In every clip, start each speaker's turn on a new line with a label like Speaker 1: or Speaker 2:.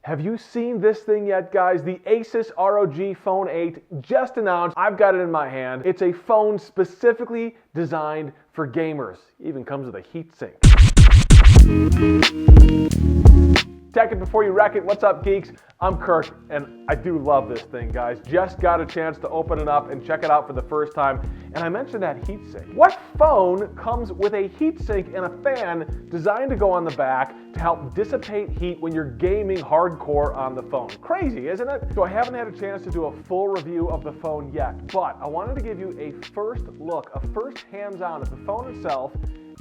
Speaker 1: Have you seen this thing yet, guys? The Asus ROG Phone 8 just announced. I've got it in my hand. It's a phone specifically designed for gamers. It even comes with a heatsink. Tech it before you wreck it. What's up, geeks? I'm Kirk, and I do love this thing, guys. Just got a chance to open it up and check it out for the first time, and I mentioned that heatsink. What phone comes with a heatsink and a fan designed to go on the back to help dissipate heat when you're gaming hardcore on the phone? Crazy, isn't it? So I haven't had a chance to do a full review of the phone yet, but I wanted to give you a first look, a first hands-on at the phone itself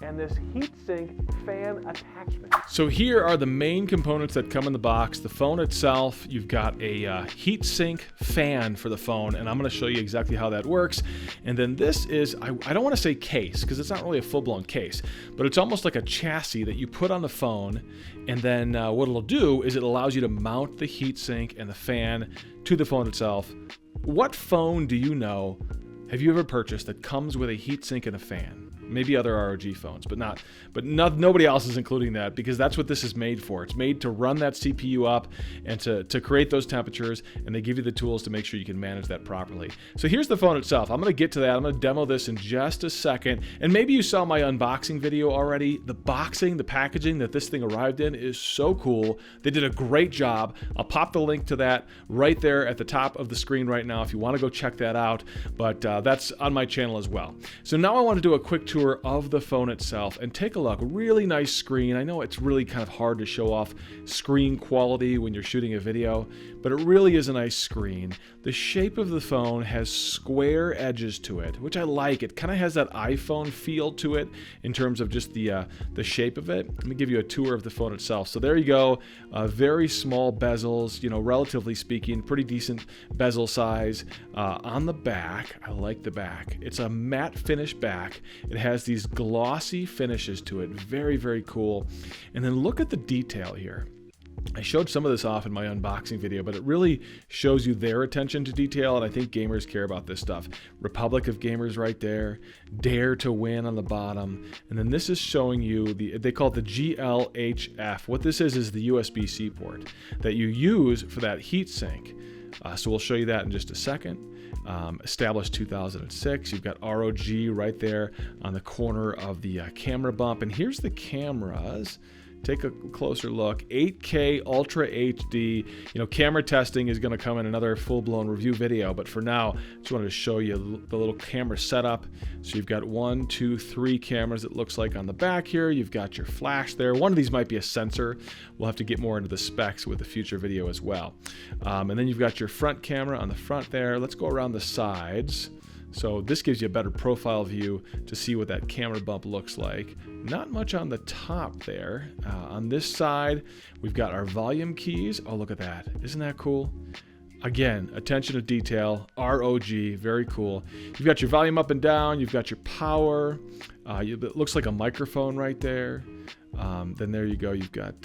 Speaker 1: and this heatsink fan attachment.
Speaker 2: So here are the main components that come in the box. The phone itself, you've got a heatsink fan for the phone, and I'm going to show you exactly how that works. And then this is, I don't want to say case, because it's not really a full-blown case, but it's almost like a chassis that you put on the phone, and then what it'll do is it allows you to mount the heatsink and the fan to the phone itself. What phone do you know, have you ever purchased that comes with a heatsink and a fan? Maybe other ROG phones, nobody else is including that, because that's what this is made for. It's made to run that CPU up and to create those temperatures, and they give you the tools to make sure you can manage that properly. So here's the phone itself. I'm going to get to that. I'm going to demo this in just a second. And maybe you saw my unboxing video already. The boxing, the packaging that this thing arrived in is so cool. They did a great job. I'll pop the link to that right there at the top of the screen right now if you want to go check that out. But that's on my channel as well. So now I want to do a quick tour of the phone itself and take a look. Really nice screen. I know it's really kind of hard to show off screen quality when you're shooting a video, but it really is a nice screen. The shape of the phone has square edges to it, which I like. It kind of has that iPhone feel to it in terms of just the shape of it. Let me give you a tour of the phone itself. So there you go. Very small bezels, relatively speaking, pretty decent bezel size. On the back, I like the back. It's a matte finish back. It has these glossy finishes to it. Very, very cool. And then look at the detail here. I showed some of this off in my unboxing video, but it really shows you their attention to detail, and I think gamers care about this stuff. Republic of Gamers right there, Dare to Win on the bottom, and then this is showing you, they call it the GLHF. What this is the USB-C port that you use for that heatsink. So we'll show you that in just a second. Established 2006. You've got ROG right there on the corner of the camera bump, and here's the cameras. Take a closer look. 8K Ultra HD. Camera testing is going to come in another full-blown review video, but for now, just wanted to show you the little camera setup. So you've got 1, 2, 3 cameras, it looks like, on the back here. You've got your flash there. One of these might be a sensor. We'll have to get more into the specs with the future video as well. And then you've got your front camera on the front there. Let's go around the sides. So this gives you a better profile view to see what that camera bump looks like. Not much on the top there. On this side, we've got our volume keys. Oh, look at that. Isn't that cool? Again, attention to detail, ROG, very cool. You've got your volume up and down. You've got your power. It looks like a microphone right there. Then there you go. You've got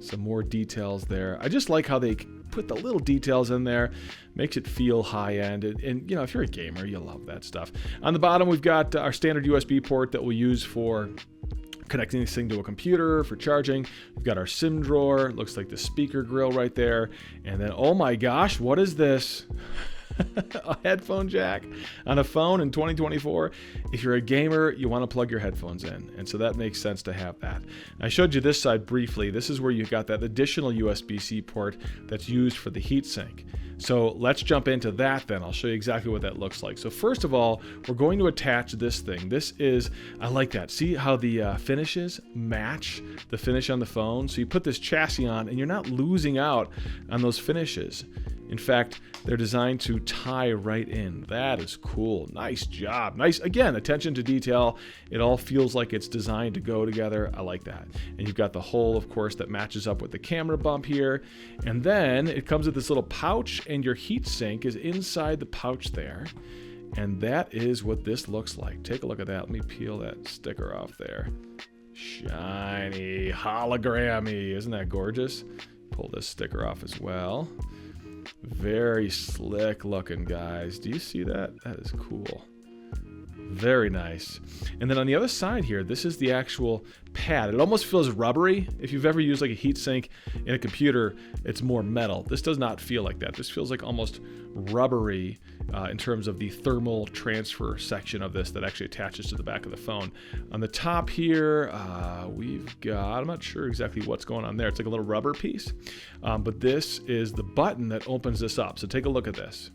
Speaker 2: some more details there. I just like how they put the little details in there. Makes it feel high-end. And if you're a gamer, you'll love that stuff. On the bottom, we've got our standard USB port that we'll use for connecting this thing to a computer, for charging. We've got our SIM drawer. Looks like the speaker grill right there. And then, oh my gosh, what is this? A headphone jack on a phone in 2024. If you're a gamer, you want to plug your headphones in, and so that makes sense to have that. I showed you this side briefly. This is where you've got that additional USB-C port that's used for the heatsink. So let's jump into that then. I'll show you exactly what that looks like. So first of all, we're going to attach this thing. This is, I like that. See how the finishes match the finish on the phone? So you put this chassis on and you're not losing out on those finishes. In fact, they're designed to tie right in. That is cool. Nice job. Nice, again, attention to detail. It all feels like it's designed to go together. I like that. And you've got the hole, of course, that matches up with the camera bump here. And then it comes with this little pouch, and your heatsink is inside the pouch there. And that is what this looks like. Take a look at that. Let me peel that sticker off there. Shiny, hologrammy. Isn't that gorgeous? Pull this sticker off as well. Very slick looking, guys. Do you see that? That is cool. Very nice. And then on the other side here, this is the actual pad. It almost feels rubbery. If you've ever used like a heatsink in a computer, it's more metal. This does not feel like that. This feels like almost rubbery in terms of the thermal transfer section of this that actually attaches to the back of the phone. On the top here, we've got, I'm not sure exactly what's going on there. It's like a little rubber piece, but this is the button that opens this up. So take a look at this.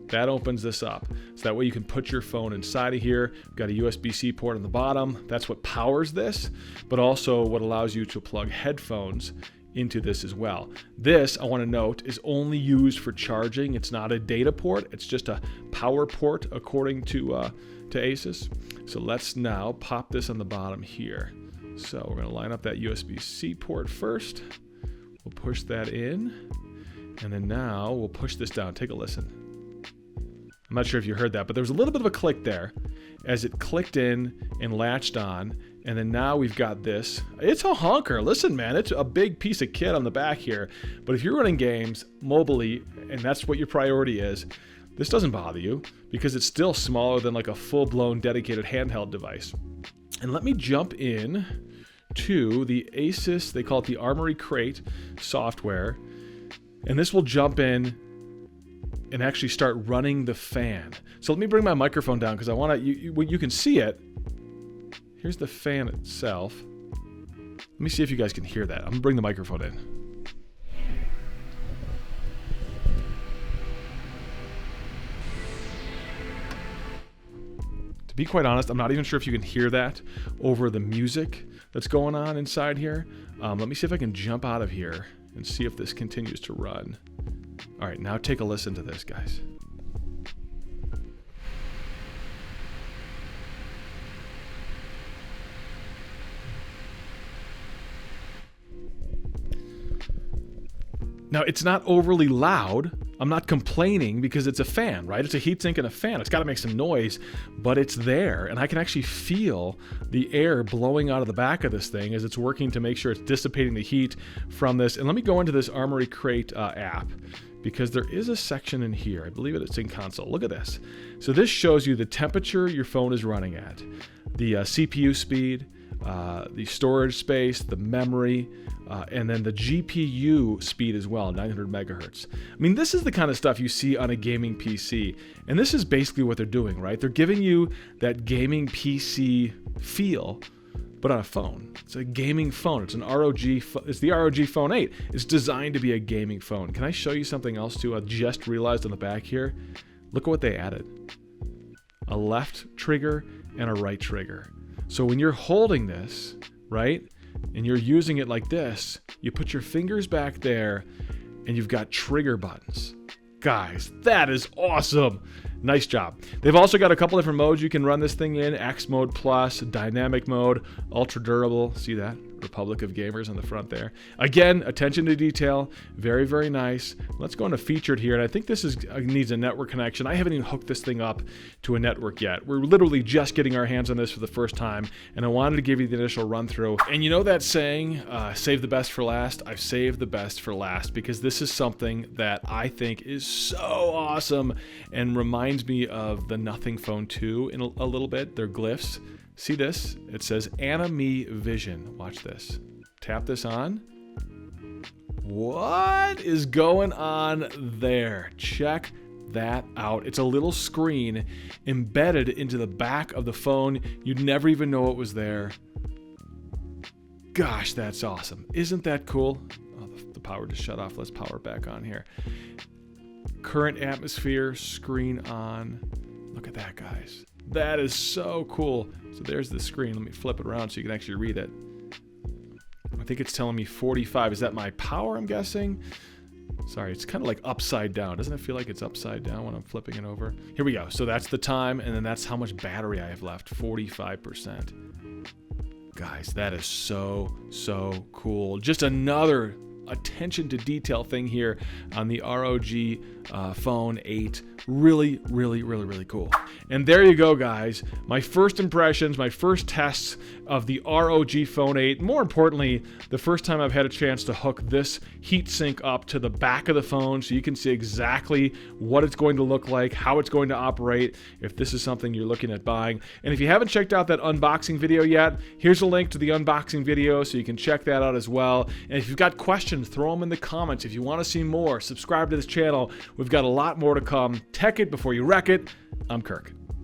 Speaker 2: That opens this up. So that way you can put your phone inside of here. We've got a USB-C port on the bottom. That's what powers this, but also what allows you to plug headphones into this as well. This, I want to note, is only used for charging. It's not a data port. It's just a power port according to Asus. So let's now pop this on the bottom here. So we're going to line up that USB-C port first. We'll push that in. And then now we'll push this down. Take a listen. I'm not sure if you heard that, but there was a little bit of a click there as it clicked in and latched on. And then now we've got this. It's a honker. Listen, man, it's a big piece of kit on the back here. But if you're running games mobily, and that's what your priority is, this doesn't bother you because it's still smaller than like a full-blown dedicated handheld device. And let me jump in to the Asus, they call it the Armory Crate software. And this will jump in and actually start running the fan. So let me bring my microphone down because I want to, you can see it. Here's the fan itself. Let me see if you guys can hear that. I'm gonna bring the microphone in. To be quite honest, I'm not even sure if you can hear that over the music that's going on inside here. Let me see if I can jump out of here and see if this continues to run. All right, now take a listen to this, guys. Now, it's not overly loud. I'm not complaining because it's a fan, right? It's a heatsink and a fan. It's got to make some noise, but it's there. And I can actually feel the air blowing out of the back of this thing as it's working to make sure it's dissipating the heat from this. And let me go into this Armory Crate app because there is a section in here. I believe it's in console. Look at this. So this shows you the temperature your phone is running at, the CPU speed, the storage space, the memory, and then the GPU speed as well, 900 megahertz. I mean, this is the kind of stuff you see on a gaming PC. And this is basically what they're doing, right? They're giving you that gaming PC feel, but on a phone. It's a gaming phone. It's an ROG, it's the ROG Phone 8. It's designed to be a gaming phone. Can I show you something else too? I just realized on the back here. Look at what they added. A left trigger and a right trigger. So when you're holding this, right, and you're using it like this, you put your fingers back there and you've got trigger buttons. Guys, that is awesome. Nice job. They've also got a couple different modes you can run this thing in. X mode plus, dynamic mode, ultra durable. See that? Republic of Gamers on the front there. Again, attention to detail. Very, very nice. Let's go into featured here. And I think this needs a network connection. I haven't even hooked this thing up to a network yet. We're literally just getting our hands on this for the first time. And I wanted to give you the initial run through. And you know that saying, save the best for last? I've saved the best for last because this is something that I think is so awesome and reminds me of the Nothing Phone 2 in a little bit. They're glyphs. See this? It says Anime Vision. Watch this. Tap this on. What is going on there? Check that out. It's a little screen embedded into the back of the phone. You'd never even know it was there. Gosh, that's awesome. Isn't that cool? Oh, the power just shut off. Let's power it back on here. Current atmosphere, screen on. Look at that, guys. That is so cool. So there's the screen. Let me flip it around so you can actually read it. I think it's telling me 45. Is that my power, I'm guessing? Sorry, it's kind of like upside down. Doesn't it feel like it's upside down when I'm flipping it over? Here we go. So that's the time, and then that's how much battery I have left, 45%. Guys, that is so, so cool. Just another attention to detail thing here on the ROG Phone 8. Really, really, really, really cool. And there you go, guys. My first impressions, my first tests of the ROG Phone 8. More importantly, the first time I've had a chance to hook this heatsink up to the back of the phone so you can see exactly what it's going to look like, how it's going to operate, if this is something you're looking at buying. And if you haven't checked out that unboxing video yet, here's a link to the unboxing video so you can check that out as well. And if you've got questions, throw them in the comments. If you want to see more, subscribe to this channel. We've got a lot more to come. Tech it before you wreck it. I'm Kirk.